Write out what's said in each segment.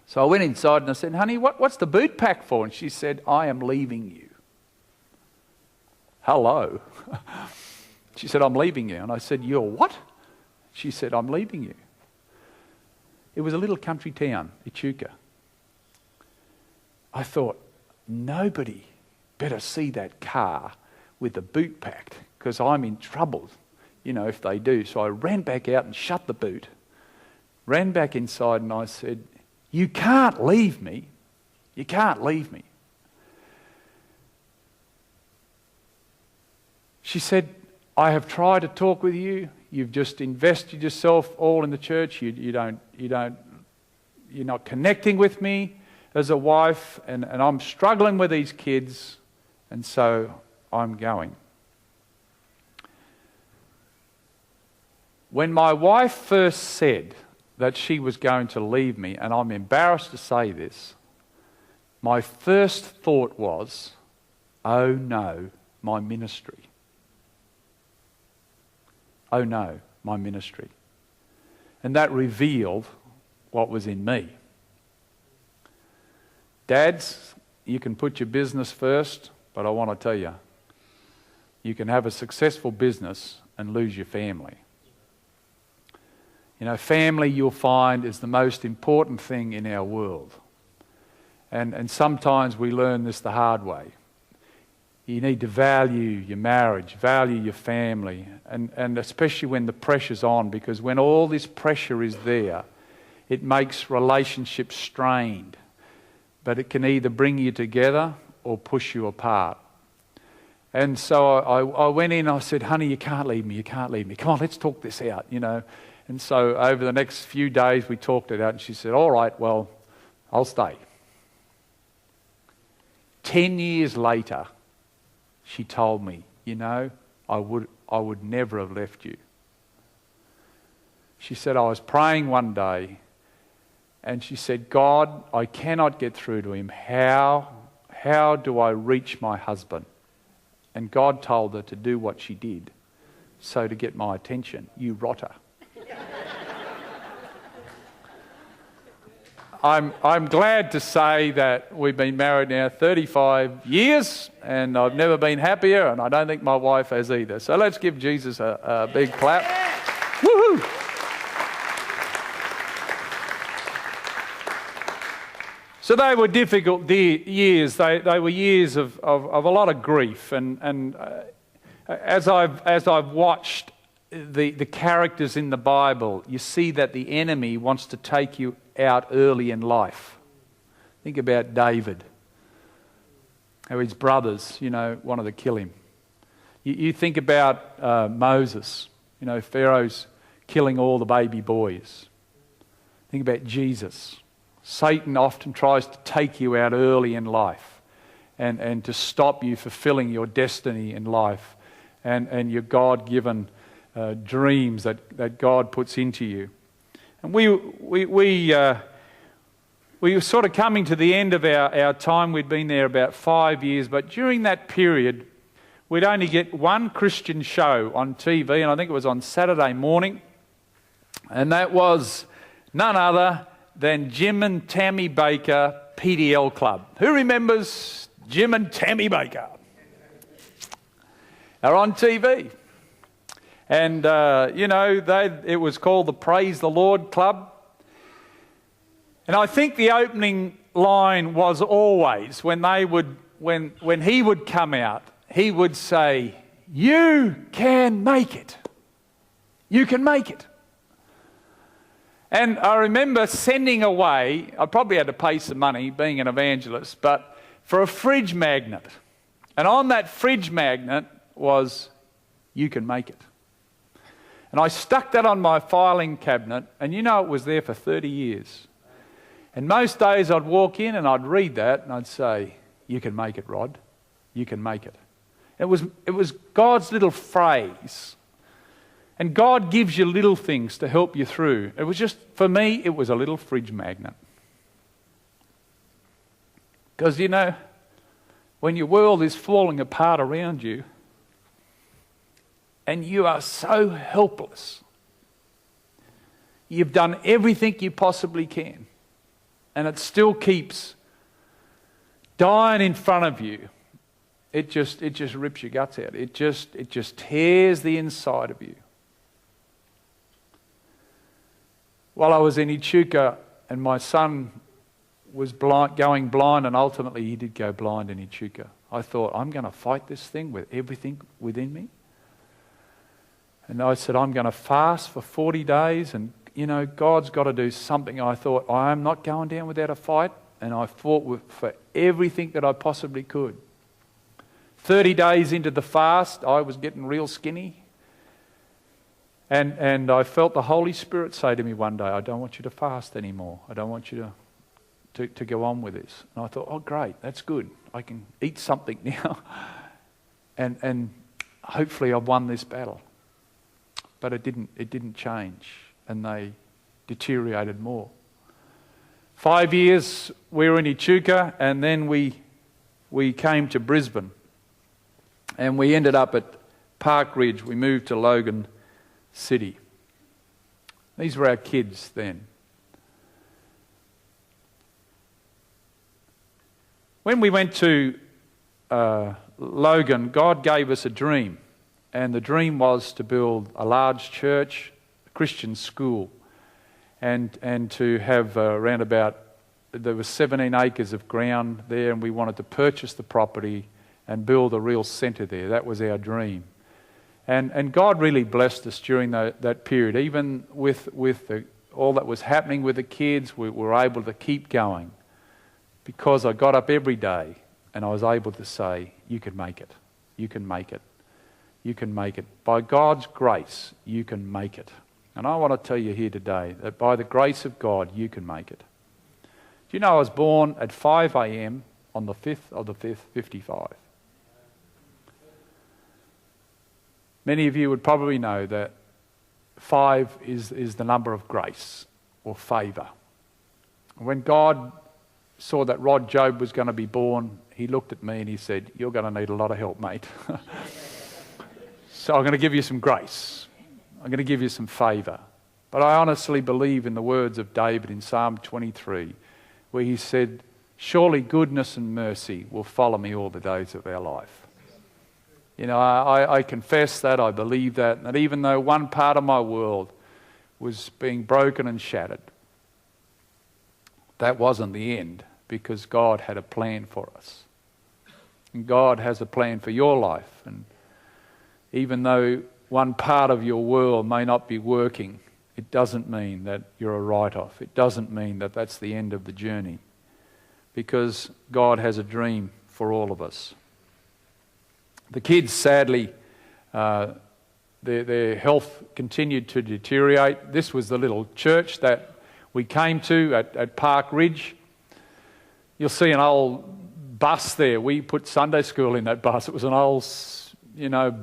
So I went inside and I said, honey, what's the boot pack for? And she said, I am leaving you. Hello. She said, I'm leaving you. And I said, you're what? She said, I'm leaving you. It was a little country town, Echuca. I thought, nobody better see that car with the boot packed, because I'm in trouble, if they do. So I ran back out and shut the boot, ran back inside, and I said, you can't leave me. You can't leave me. She said, I have tried to talk with you. You've just invested yourself all in the church. You're not connecting with me as a wife, and I'm struggling with these kids, and so I'm going. When my wife first said that she was going to leave me, and I'm embarrassed to say this, my first thought was, oh no, my ministry. Oh no, my ministry. And that revealed what was in me. Dads, you can put your business first, but I want to tell you, you can have a successful business and lose your family. Family, you'll find, is the most important thing in our world. And sometimes we learn this the hard way. You need to value your marriage, value your family, and especially when the pressure's on, because when all this pressure is there, it makes relationships strained. But it can either bring you together or push you apart. And so I went in, I said, honey, you can't leave me, you can't leave me. Come on, let's talk this out, And so over the next few days we talked it out, and she said, all right, well, I'll stay. 10 years later, she told me, I would never have left you. She said, I was praying one day, and she said, God, I cannot get through to him. How do I reach my husband? And God told her to do what she did. So to get my attention, you rotter. I'm glad to say that we've been married now 35 years, and I've never been happier, and I don't think my wife has either. So let's give Jesus a big clap. Woohoo! So they were difficult years. They were years of a lot of grief, and as I've watched the characters in the Bible, you see that the enemy wants to take you out early in life. Think about David, how his brothers, wanted to kill him. You think about Moses, Pharaoh's killing all the baby boys. Think about Jesus. Satan often tries to take you out early in life and to stop you fulfilling your destiny in life and your God-given dreams that God puts into you. And we were sort of coming to the end of our time. We'd been there about 5 years, but during that period, we'd only get one Christian show on TV, and I think it was on Saturday morning, and that was none other than Jim and Tammy Baker PDL Club. Who remembers Jim and Tammy Baker? They're on TV. And, it was called the Praise the Lord Club. And I think the opening line was always, when he would come out, he would say, you can make it. You can make it. And I remember sending away, I probably had to pay some money being an evangelist, but for a fridge magnet. And on that fridge magnet was, you can make it. And I stuck that on my filing cabinet, and it was there for 30 years. And most days I'd walk in and I'd read that and I'd say, you can make it, Rod. You can make it. It was God's little phrase. And God gives you little things to help you through. It was just, for me, it was a little fridge magnet. Because, when your world is falling apart around you, and you are so helpless, you've done everything you possibly can, and it still keeps dying in front of you, it just rips your guts out. It just tears the inside of you. While I was in Echuca and my son was going blind, and ultimately he did go blind in Echuca, I thought, I'm going to fight this thing with everything within me. And I said, I'm going to fast for 40 days and, God's got to do something. I thought, I am not going down without a fight. And I fought for everything that I possibly could. 30 days into the fast, I was getting real skinny. And I felt the Holy Spirit say to me one day, I don't want you to fast anymore. I don't want you to go on with this. And I thought, oh great, that's good. I can eat something now. and hopefully I've won this battle. But it didn't change, and they deteriorated more. 5 years we were in Echuca, and then we came to Brisbane. And we ended up at Park Ridge. We moved to Logan City. These were our kids then. When we went to Logan, God gave us a dream. And the dream was to build a large church, a Christian school, and to have around about, there was 17 acres of ground there, and we wanted to purchase the property and build a real centre there. That was our dream. And God really blessed us during that period. Even with all that was happening with the kids, we were able to keep going, because I got up every day and I was able to say, you can make it. You can make it. You can make it. By God's grace, you can make it. And I want to tell you here today that by the grace of God, you can make it. Do you know I was born at 5 a.m. on the 5th of the 5th, 55. Many of you would probably know that 5 is the number of grace or favour. When God saw that Jobe was going to be born, he looked at me and he said, you're going to need a lot of help, mate. So I'm going to give you some grace. I'm going to give you some favour. But I honestly believe in the words of David in Psalm 23, where he said, surely goodness and mercy will follow me all the days of our life. I confess that, I believe that even though one part of my world was being broken and shattered, that wasn't the end, because God had a plan for us. And God has a plan for your life. And even though one part of your world may not be working, it doesn't mean that you're a write-off. It doesn't mean that that's the end of the journey, because God has a dream for all of us. The kids, sadly, their health continued to deteriorate. This was the little church that we came to at Park Ridge. You'll see an old bus there. We put Sunday school in that bus. It was an old,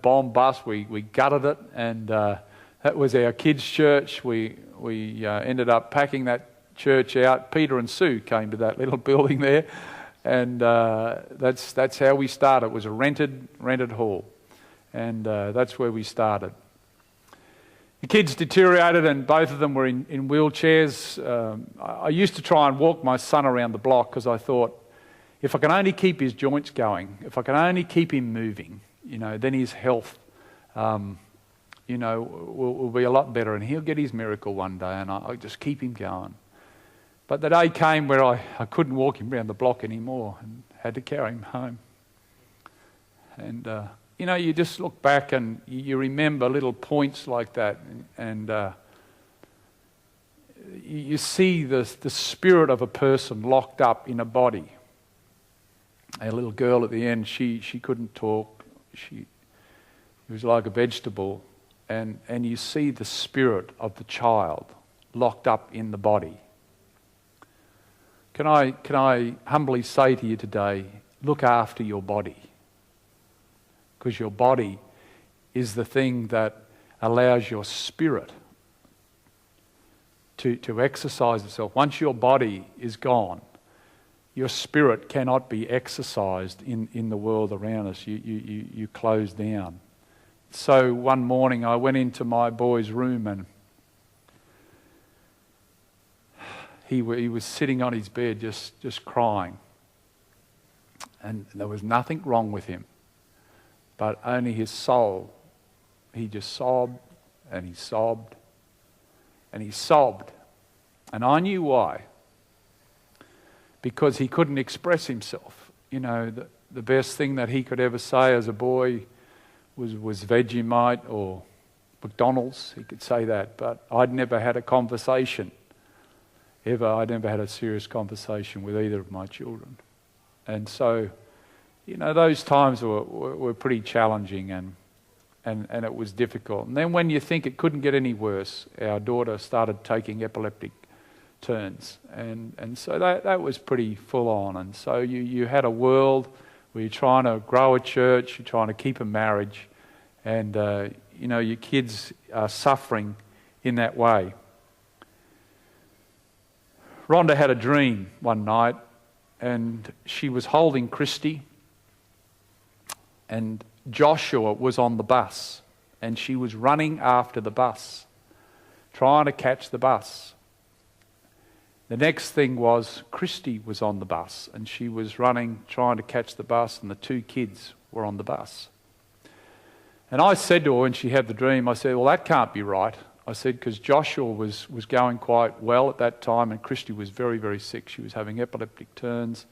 bomb bus. We gutted it, and that was our kids' church. We ended up packing that church out. Peter and Sue came to that little building there. And that's how we started. It was a rented hall, and that's where we started. The kids deteriorated, and both of them were in wheelchairs. I used to try and walk my son around the block, because I thought, if I can only keep his joints going, if I can only keep him moving, then his health, will be a lot better, and he'll get his miracle one day, and I'll just keep him going. But the day came where I couldn't walk him around the block anymore and had to carry him home. And, you just look back and you remember little points like that, and you see the spirit of a person locked up in a body. A little girl at the end, she couldn't talk. She was like a vegetable. And you see the spirit of the child locked up in the body. Can I humbly say to you today, look after your body, because your body is the thing that allows your spirit to exercise itself. Once your body is gone, your spirit cannot be exercised in the world around us. You close down. So one morning I went into my boy's room, and he was sitting on his bed just crying. And there was nothing wrong with him, but only his soul. He just sobbed and he sobbed and he sobbed. And I knew why. Because he couldn't express himself. You know, the best thing that he could ever say as a boy was Vegemite or McDonald's. He could say that, but I'd never had a conversation. I'd never had a serious conversation with either of my children. And so, you know, those times were pretty challenging and it was difficult. And then when you think it couldn't get any worse, our daughter started taking epileptic turns. And so that was pretty full on. And so you had a world where you're trying to grow a church, you're trying to keep a marriage, and you know, your kids are suffering in that way. Rhonda had a dream one night, and she was holding Christy, and Joshua was on the bus, and she was running after the bus, trying to catch the bus. The next thing was Christy was on the bus, and she was running, trying to catch the bus, and the two kids were on the bus. And I said to her when she had the dream, I said, well, that can't be right. I said, because Joshua was going quite well at that time, and Christy was very, very sick. She was having epileptic turns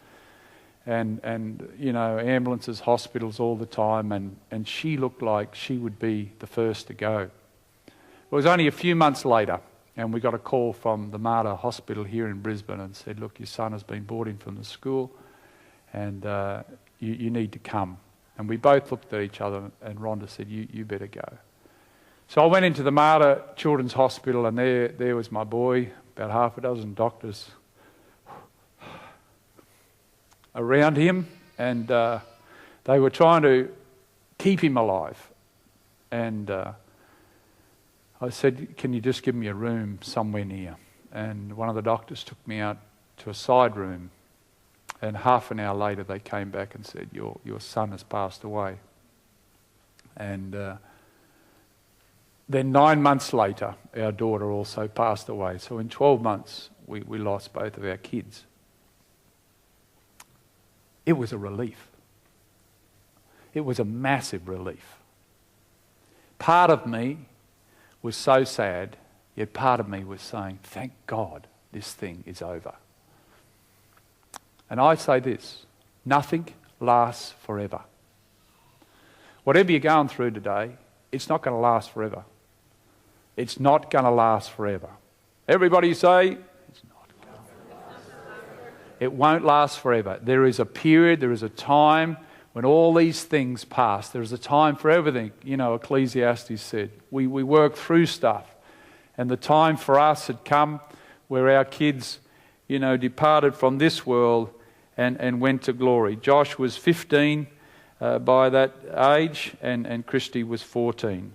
and you know, ambulances, hospitals all the time, and she looked like she would be the first to go. It was only a few months later, and we got a call from the Mater Hospital here in Brisbane and said, look, your son has been brought in from the school, and you need to come. And we both looked at each other, and Rhonda said, you better go. So I went into the Mater Children's Hospital, and there was my boy, about half a dozen doctors around him, and they were trying to keep him alive. And I said, can you just give me a room somewhere near? And one of the doctors took me out to a side room, and half an hour later they came back and said, your son has passed away. And then 9 months later, our daughter also passed away. So in 12 months, we lost both of our kids. It was a relief. It was a massive relief. Part of me was so sad, yet part of me was saying, thank God this thing is over. And I say this, nothing lasts forever. Whatever you're going through today, it's not going to last forever. It's not going to last forever. Everybody say, it's not going to last forever. It won't last forever. There is a period, there is a time when all these things pass. There is a time for everything. You know, Ecclesiastes said, we work through stuff. And the time for us had come where our kids, you know, departed from this world and went to glory. Josh was 15 by that age, and Christy was 14.